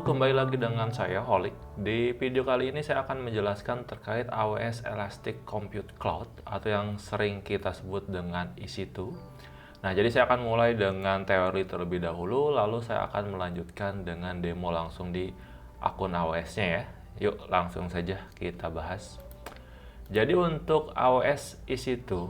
kembali lagi dengan saya, Holik. Di video kali ini saya akan menjelaskan terkait AWS Elastic Compute Cloud atau yang sering kita sebut dengan EC2. Nah, jadi saya akan mulai dengan teori terlebih dahulu, lalu saya akan melanjutkan dengan demo langsung di akun AWS-nya ya. Yuk, langsung saja kita bahas. Jadi untuk AWS EC2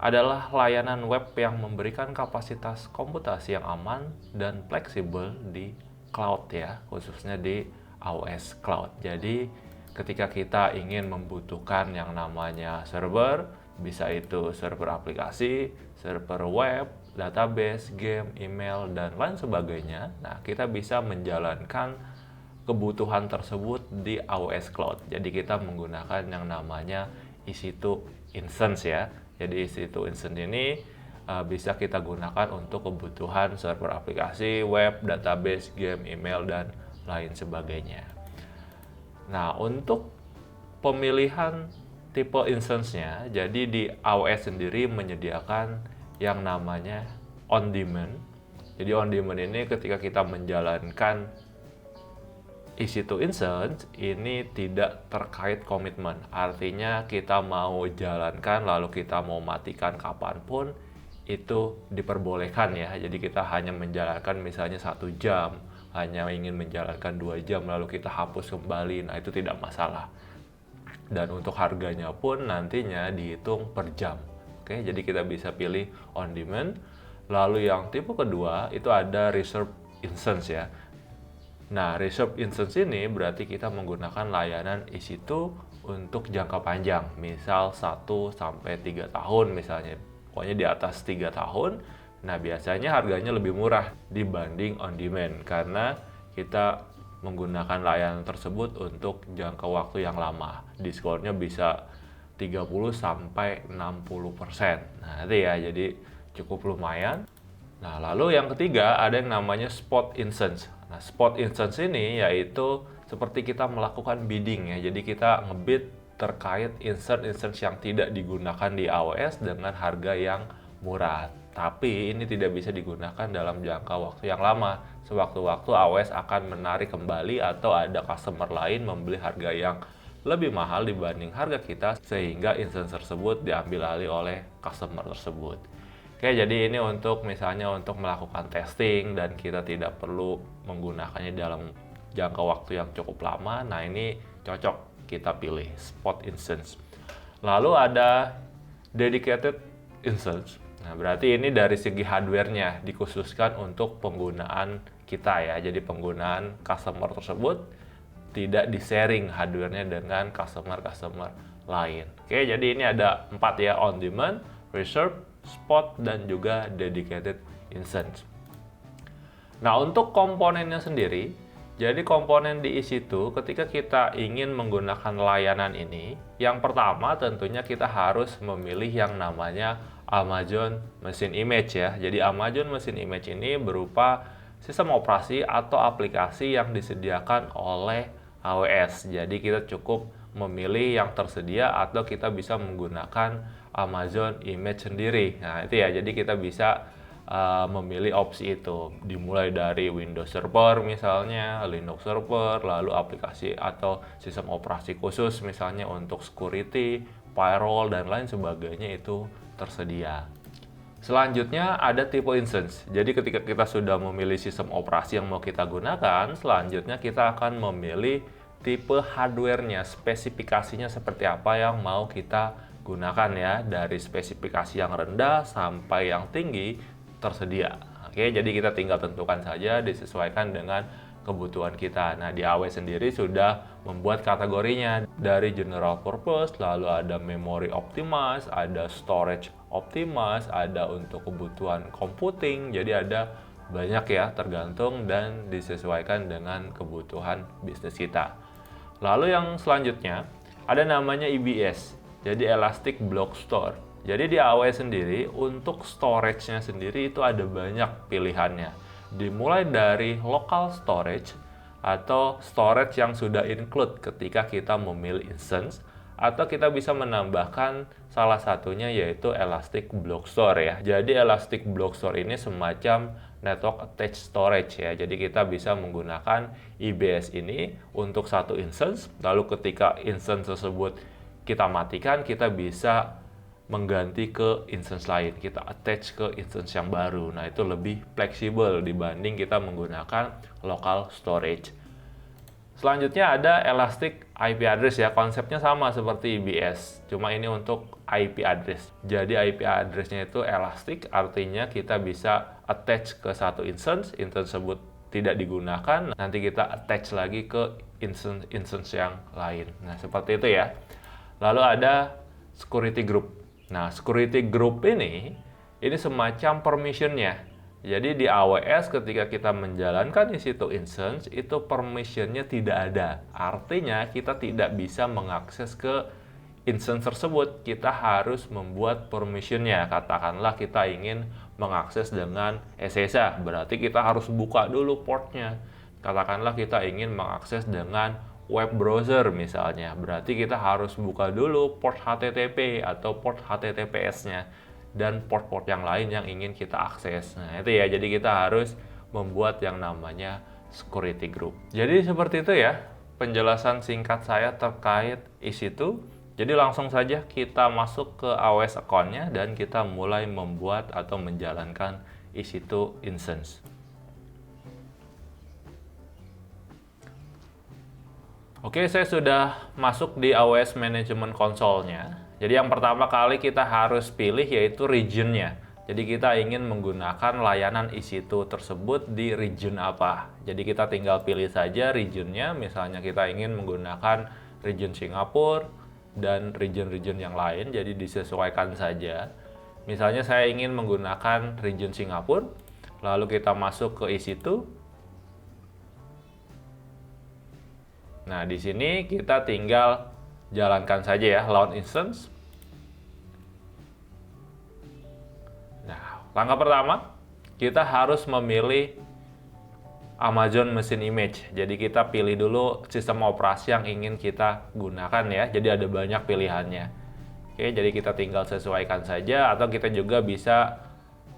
adalah layanan web yang memberikan kapasitas komputasi yang aman dan fleksibel di cloud ya, khususnya di AWS Cloud. Jadi ketika kita ingin membutuhkan yang namanya server, bisa itu server aplikasi, server web, database, game, email, dan lain sebagainya. Nah, kita bisa menjalankan kebutuhan tersebut di AWS Cloud. Jadi kita menggunakan yang namanya EC2 instance ya. Jadi EC2 instance ini bisa kita gunakan untuk kebutuhan server aplikasi, web, database, game, email, dan lain sebagainya. Nah, untuk pemilihan tipe instance-nya, jadi di AWS sendiri menyediakan yang namanya on-demand. Jadi on-demand ini ketika kita menjalankan EC2 instance ini tidak terkait komitmen. Artinya kita mau jalankan lalu kita mau matikan kapanpun itu diperbolehkan ya. Jadi kita hanya menjalankan misalnya 1 jam, hanya ingin menjalankan 2 jam lalu kita hapus kembali. Nah, itu tidak masalah. Dan untuk harganya pun nantinya dihitung per jam. Oke, jadi kita bisa pilih on demand. Lalu yang tipe kedua itu ada reserve instance ya. Nah, reserve instance ini berarti kita menggunakan layanan EC2 untuk jangka panjang, misal 1-3 tahun misalnya. Pokoknya di atas 3 tahun. Nah, biasanya harganya lebih murah dibanding on demand karena kita menggunakan layanan tersebut untuk jangka waktu yang lama. Diskonnya bisa 30-60%. Nah, itu ya, jadi cukup lumayan. Nah, lalu yang ketiga ada yang namanya spot instance. Nah, spot instance ini yaitu seperti kita melakukan bidding ya. Jadi kita ngebid terkait instance yang tidak digunakan di AWS dengan harga yang murah. Tapi ini tidak bisa digunakan dalam jangka waktu yang lama. Sewaktu-waktu AWS akan menarik kembali atau ada customer lain membeli harga yang lebih mahal dibanding harga kita sehingga instance tersebut diambil alih oleh customer tersebut. Oke, jadi ini untuk misalnya untuk melakukan testing dan kita tidak perlu menggunakannya dalam jangka waktu yang cukup lama. Nah, ini cocok kita pilih spot instance. Lalu ada dedicated instance. Nah, berarti ini dari segi hardware-nya dikhususkan untuk penggunaan kita ya. Jadi penggunaan customer tersebut tidak di-sharing hardware-nya dengan customer-customer lain. Oke, jadi ini ada 4 ya, on demand, reserve, spot, dan juga dedicated instance. Nah, untuk komponennya sendiri, jadi komponen di EC2 ketika kita ingin menggunakan layanan ini, yang pertama tentunya kita harus memilih yang namanya Amazon Machine Image ya. Jadi Amazon Machine Image ini berupa sistem operasi atau aplikasi yang disediakan oleh AWS. Jadi kita cukup memilih yang tersedia atau kita bisa menggunakan Amazon Image sendiri. Nah, itu ya, jadi kita bisa memilih opsi itu. Dimulai dari Windows Server misalnya, Linux Server, lalu aplikasi atau sistem operasi khusus misalnya untuk security, firewall, dan lain sebagainya itu tersedia. Selanjutnya ada tipe instance. Jadi ketika kita sudah memilih sistem operasi yang mau kita gunakan, selanjutnya kita akan memilih tipe hardware-nya, spesifikasinya seperti apa yang mau kita gunakan ya, dari spesifikasi yang rendah sampai yang tinggi tersedia. Oke, jadi kita tinggal tentukan saja disesuaikan dengan kebutuhan kita. Nah, di AWS sendiri sudah membuat kategorinya dari general purpose, lalu ada memory optimized, ada storage optimized, ada untuk kebutuhan computing. Jadi ada banyak ya, tergantung dan disesuaikan dengan kebutuhan bisnis kita. Lalu yang selanjutnya ada namanya EBS, jadi Elastic Block Store. Jadi di AWS sendiri untuk storage-nya sendiri itu ada banyak pilihannya. Dimulai dari local storage atau storage yang sudah include ketika kita memilih instance, atau kita bisa menambahkan salah satunya yaitu Elastic Block Store ya. Jadi Elastic Block Store ini semacam Network Attached Storage ya. Jadi kita bisa menggunakan EBS ini untuk satu instance, lalu ketika instance tersebut kita matikan, kita bisa mengganti ke instance lain, kita attach ke instance yang baru. Nah, itu lebih fleksibel dibanding kita menggunakan local storage. Selanjutnya ada Elastic IP Address ya, konsepnya sama seperti EBS, cuma ini untuk IP address. Jadi IP address-nya itu elastic, artinya kita bisa attach ke satu instance tersebut tidak digunakan, nanti kita attach lagi ke instance yang lain. Nah, seperti itu ya. Lalu ada security group. Nah, security group ini semacam permission-nya. Jadi di AWS ketika kita menjalankan EC2 instance, itu permission-nya tidak ada. Artinya kita tidak bisa mengakses ke instance tersebut. Kita harus membuat permission-nya. Katakanlah kita ingin mengakses dengan SSH, berarti kita harus buka dulu port-nya. Katakanlah kita ingin mengakses dengan web browser misalnya, berarti kita harus buka dulu port HTTP atau port HTTPS-nya dan port-port yang lain yang ingin kita akses. Nah, itu ya, jadi kita harus membuat yang namanya security group. Jadi seperti itu ya penjelasan singkat saya terkait EC2. Jadi langsung saja kita masuk ke AWS account-nya dan kita mulai membuat atau menjalankan EC2 instance. Oke, saya sudah masuk di AWS Management Console-nya. Jadi yang pertama kali kita harus pilih yaitu region-nya. Jadi kita ingin menggunakan layanan EC2 tersebut di region apa. Jadi kita tinggal pilih saja region-nya. Misalnya kita ingin menggunakan region Singapura dan region-region yang lain. Jadi disesuaikan saja. Misalnya saya ingin menggunakan region Singapura. Lalu kita masuk ke EC2. Nah, di sini kita tinggal jalankan saja ya, launch instance. Nah, langkah pertama, kita harus memilih Amazon Machine Image. Jadi kita pilih dulu sistem operasi yang ingin kita gunakan ya. Jadi ada banyak pilihannya. Oke, jadi kita tinggal sesuaikan saja, atau kita juga bisa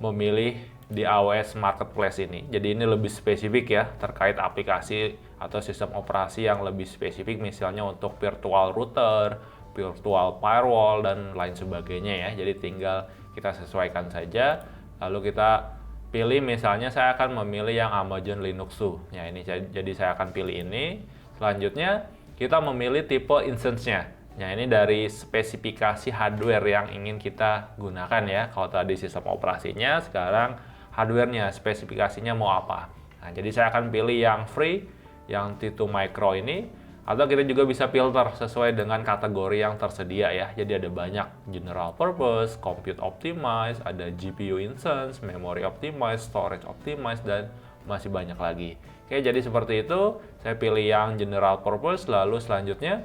memilih di AWS Marketplace ini. Jadi ini lebih spesifik ya terkait aplikasi atau sistem operasi yang lebih spesifik, misalnya untuk virtual router, virtual firewall, dan lain sebagainya ya. Jadi tinggal kita sesuaikan saja. Lalu kita pilih, misalnya saya akan memilih yang Amazon Linux 2. Ya, ini jadi saya akan pilih ini. Selanjutnya kita memilih tipe instance-nya. Ya, ini dari spesifikasi hardware yang ingin kita gunakan ya. Kalau tadi sistem operasinya, sekarang hardware-nya, spesifikasinya mau apa. Nah, jadi saya akan pilih yang free, yang T2 Micro ini, atau kita juga bisa filter sesuai dengan kategori yang tersedia ya. Jadi ada banyak general purpose, compute optimized, ada GPU instance, memory optimized, storage optimized, dan masih banyak lagi. Oke, jadi seperti itu. Saya pilih yang general purpose, lalu selanjutnya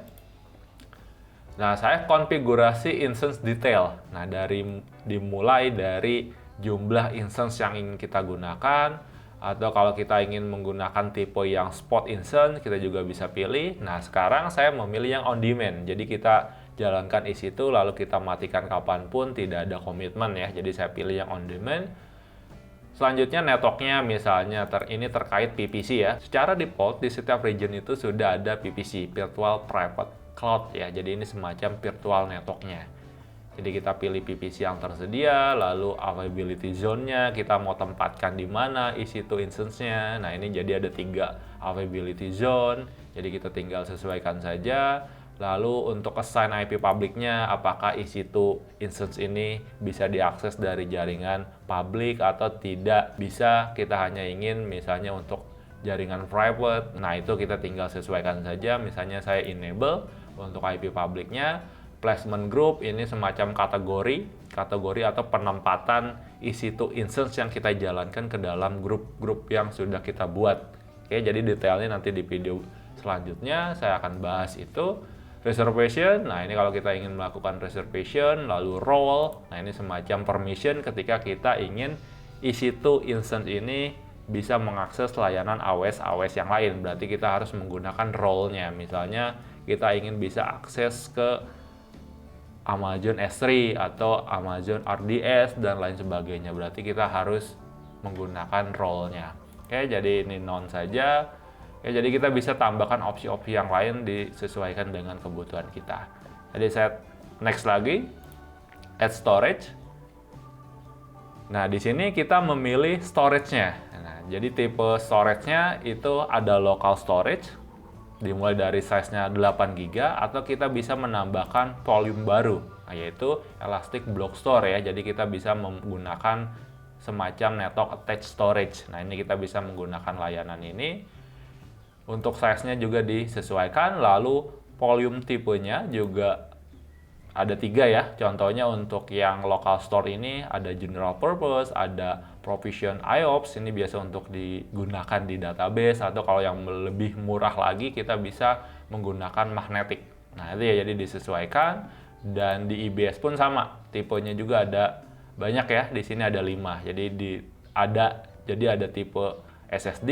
saya konfigurasi instance detail. Nah, dimulai dari jumlah instance yang ingin kita gunakan, atau kalau kita ingin menggunakan tipe yang spot instance, kita juga bisa pilih. Nah, sekarang saya memilih yang on demand. Jadi kita jalankan EC2 lalu kita matikan kapanpun, tidak ada komitmen ya. Jadi saya pilih yang on demand. Selanjutnya networknya, misalnya ini terkait PPC ya. Secara default di setiap region itu sudah ada PPC, Virtual Private Cloud ya. Jadi ini semacam virtual networknya. Jadi kita pilih PPC yang tersedia, lalu availability zone-nya kita mau tempatkan di mana EC2 instance-nya. Nah, ini jadi ada 3 availability zone. Jadi kita tinggal sesuaikan saja. Lalu untuk assign IP public-nya, apakah EC2 instance ini bisa diakses dari jaringan public atau tidak bisa, kita hanya ingin misalnya untuk jaringan private. Nah, itu kita tinggal sesuaikan saja. Misalnya saya enable untuk IP public-nya. Placement group ini semacam kategori atau penempatan EC2 instance yang kita jalankan ke dalam grup-grup yang sudah kita buat. Oke, jadi detailnya nanti di video selanjutnya saya akan bahas itu. Reservation, nah ini kalau kita ingin melakukan reservation, lalu role, nah ini semacam permission ketika kita ingin EC2 instance ini bisa mengakses layanan AWS yang lain. Berarti kita harus menggunakan role-nya. Misalnya kita ingin bisa akses ke Amazon S3 atau Amazon RDS dan lain sebagainya. Berarti kita harus menggunakan role-nya. Oke, jadi ini none saja. Oke, jadi kita bisa tambahkan opsi-opsi yang lain disesuaikan dengan kebutuhan kita. Jadi saya next lagi, add storage. Nah, di sini kita memilih storage-nya. Nah, jadi tipe storage-nya itu ada local storage, dimulai dari size-nya 8 GB, atau kita bisa menambahkan volume baru, yaitu Elastic Block Store ya. Jadi kita bisa menggunakan semacam network attached storage. Nah, ini kita bisa menggunakan layanan ini. Untuk size-nya juga disesuaikan, lalu volume tipenya juga ada 3 ya. Contohnya untuk yang local store ini ada general purpose, ada provision IOPS, ini biasa untuk digunakan di database, atau kalau yang lebih murah lagi kita bisa menggunakan magnetic. Nah, itu ya, jadi disesuaikan. Dan di IBS pun sama, tipenya juga ada banyak ya. Di sini ada 5. Jadi ada tipe SSD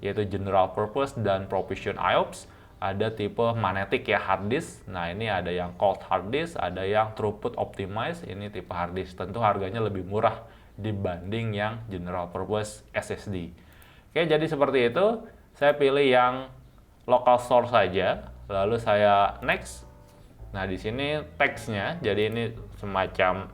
yaitu general purpose dan provision IOPS. Ada tipe magnetic ya, hard disk. Nah, ini ada yang cold hard disk, ada yang throughput optimized, ini tipe hard disk. Tentu harganya lebih murah dibanding yang general purpose SSD. Oke, jadi seperti itu. Saya pilih yang local store saja, lalu saya next. Nah, di sini teksnya, jadi ini semacam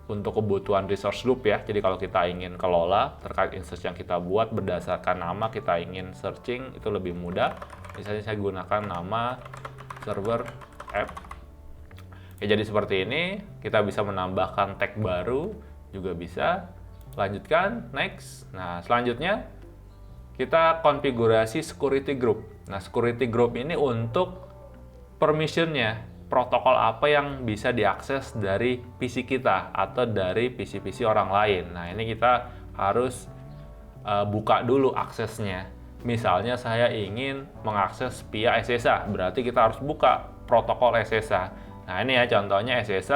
untuk kebutuhan resource group ya. Jadi kalau kita ingin kelola terkait instance yang kita buat berdasarkan nama, kita ingin searching, itu lebih mudah. Misalnya saya gunakan nama server app. Oke, jadi seperti ini. Kita bisa menambahkan tag baru, juga bisa. Lanjutkan, next. Nah, selanjutnya kita konfigurasi security group. Nah, security group ini untuk permissionnya, protokol apa yang bisa diakses dari PC kita atau dari PC-PC orang lain. Nah, ini kita harus buka dulu aksesnya. Misalnya saya ingin mengakses via SSH, berarti kita harus buka protokol SSH. Nah, ini ya contohnya SSH.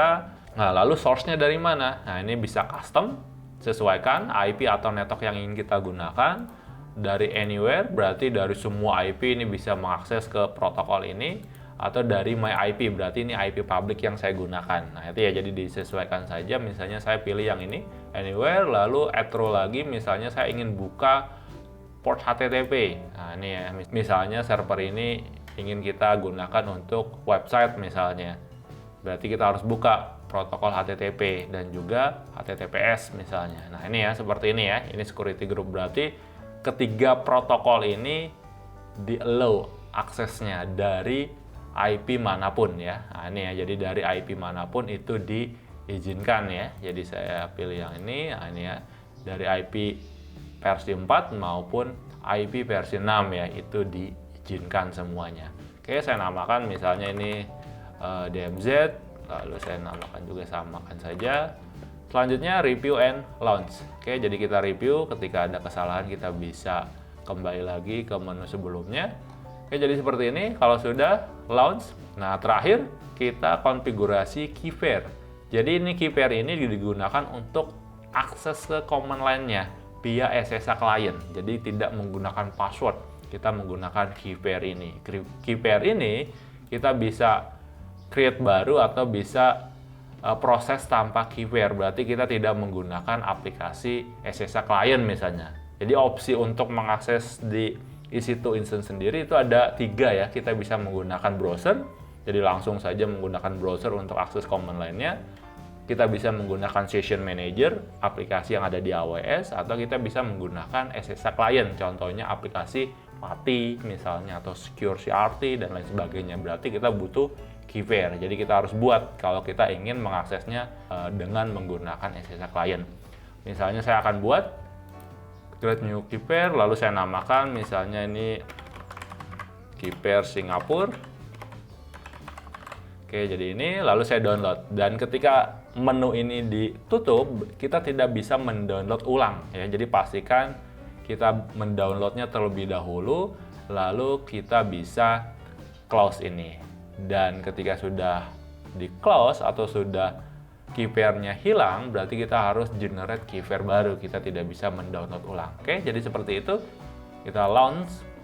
Nah, lalu source-nya dari mana? Nah, ini bisa custom, sesuaikan IP atau network yang ingin kita gunakan. Dari anywhere, berarti dari semua IP ini bisa mengakses ke protokol ini. Atau dari my IP, berarti ini IP public yang saya gunakan. Nah, itu ya, jadi disesuaikan saja. Misalnya saya pilih yang ini, anywhere, lalu add role lagi. Misalnya saya ingin buka port HTTP. Nah, ini ya, misalnya server ini ingin kita gunakan untuk website misalnya. Berarti kita harus buka protokol HTTP dan juga HTTPS misalnya. Nah, ini ya, seperti ini ya. Ini security group, berarti ketiga protokol ini di-allow aksesnya dari IP manapun ya. Nah, ini ya, jadi dari IP manapun itu diizinkan ya. Jadi saya pilih yang ini. Nah, ini ya, dari IP versi 4 maupun IP versi 6 ya, itu diizinkan semuanya. Oke, saya namakan misalnya ini DMZ, lalu saya namakan juga, samakan saja. Selanjutnya review and launch. Oke, jadi kita review, ketika ada kesalahan kita bisa kembali lagi ke menu sebelumnya. Oke, jadi seperti ini kalau sudah launch. Nah, terakhir kita konfigurasi key pair. Jadi ini key pair ini digunakan untuk akses ke command line-nya via SSH client. Jadi tidak menggunakan password, kita menggunakan key pair ini. Key pair ini kita bisa create baru atau bisa proses tanpa key pair. Berarti kita tidak menggunakan aplikasi SSH client misalnya. Jadi opsi untuk mengakses di EC2 instance sendiri itu ada 3 ya. Kita bisa menggunakan browser, jadi langsung saja menggunakan browser untuk akses command line-nya. Kita bisa menggunakan session manager, aplikasi yang ada di AWS, atau kita bisa menggunakan SSH client, contohnya aplikasi PATI misalnya, atau Secure CRT dan lain sebagainya. Berarti kita butuh key pair, jadi kita harus buat kalau kita ingin mengaksesnya dengan menggunakan SSH client. Misalnya saya akan buat create new key pair, lalu saya namakan misalnya ini key pair Singapura. Oke, jadi ini lalu saya download, dan ketika menu ini ditutup kita tidak bisa mendownload ulang ya. Jadi pastikan kita mendownloadnya terlebih dahulu, lalu kita bisa close ini. Dan ketika sudah di close atau sudah key pair-nya hilang, berarti kita harus generate key pair baru, kita tidak bisa mendownload ulang. Oke, jadi seperti itu. Kita launch.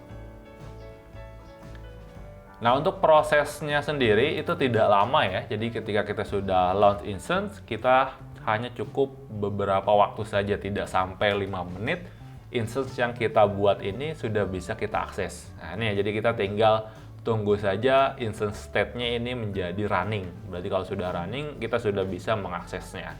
Nah, untuk prosesnya sendiri itu tidak lama ya. Jadi ketika kita sudah launch instance, kita hanya cukup beberapa waktu saja, tidak sampai 5 menit. Instance yang kita buat ini sudah bisa kita akses. Nah ini ya, jadi kita tinggal tunggu saja instance state-nya ini menjadi running. Berarti kalau sudah running, kita sudah bisa mengaksesnya.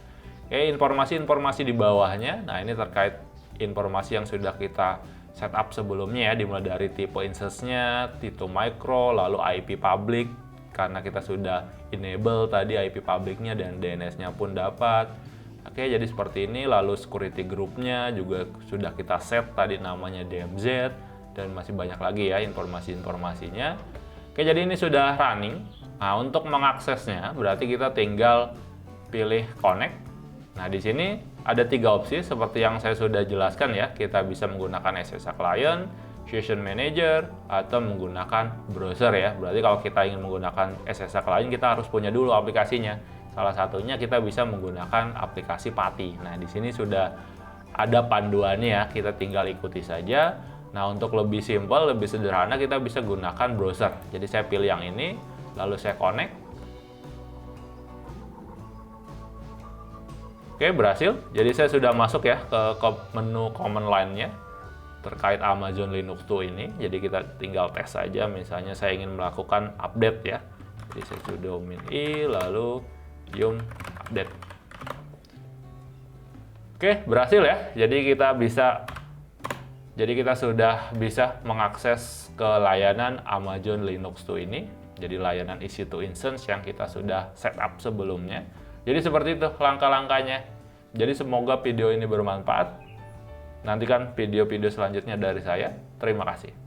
Oke, informasi-informasi di bawahnya. Nah ini terkait informasi yang sudah kita setup sebelumnya ya, dimulai dari tipe instance-nya, tipe micro, lalu IP public, karena kita sudah enable tadi IP public-nya dan DNS-nya pun dapat. Oke, jadi seperti ini. Lalu security group-nya juga sudah kita set tadi, namanya DMZ, dan masih banyak lagi ya informasi-informasinya. Oke, jadi ini sudah running. Nah, untuk mengaksesnya berarti kita tinggal pilih connect. Nah, di sini ada 3 opsi seperti yang saya sudah jelaskan ya. Kita bisa menggunakan SSH Client, Session Manager, atau menggunakan browser ya. Berarti kalau kita ingin menggunakan SSH Client, kita harus punya dulu aplikasinya. Salah satunya kita bisa menggunakan aplikasi PATI. Nah, di sini sudah ada panduannya ya, kita tinggal ikuti saja. Nah, untuk lebih simpel, lebih sederhana, kita bisa gunakan browser. Jadi saya pilih yang ini, lalu saya connect. Oke, berhasil. Jadi saya sudah masuk ya ke menu command line-nya terkait Amazon Linux 2 ini. Jadi kita tinggal tes saja, misalnya saya ingin melakukan update ya. Jadi saya sudo -i, lalu yum update. Oke, berhasil ya. Jadi kita sudah bisa mengakses ke layanan Amazon Linux 2 ini. Jadi layanan EC2 instance yang kita sudah setup sebelumnya. Jadi seperti itu langkah-langkahnya. Jadi semoga video ini bermanfaat. Nantikan video-video selanjutnya dari saya. Terima kasih.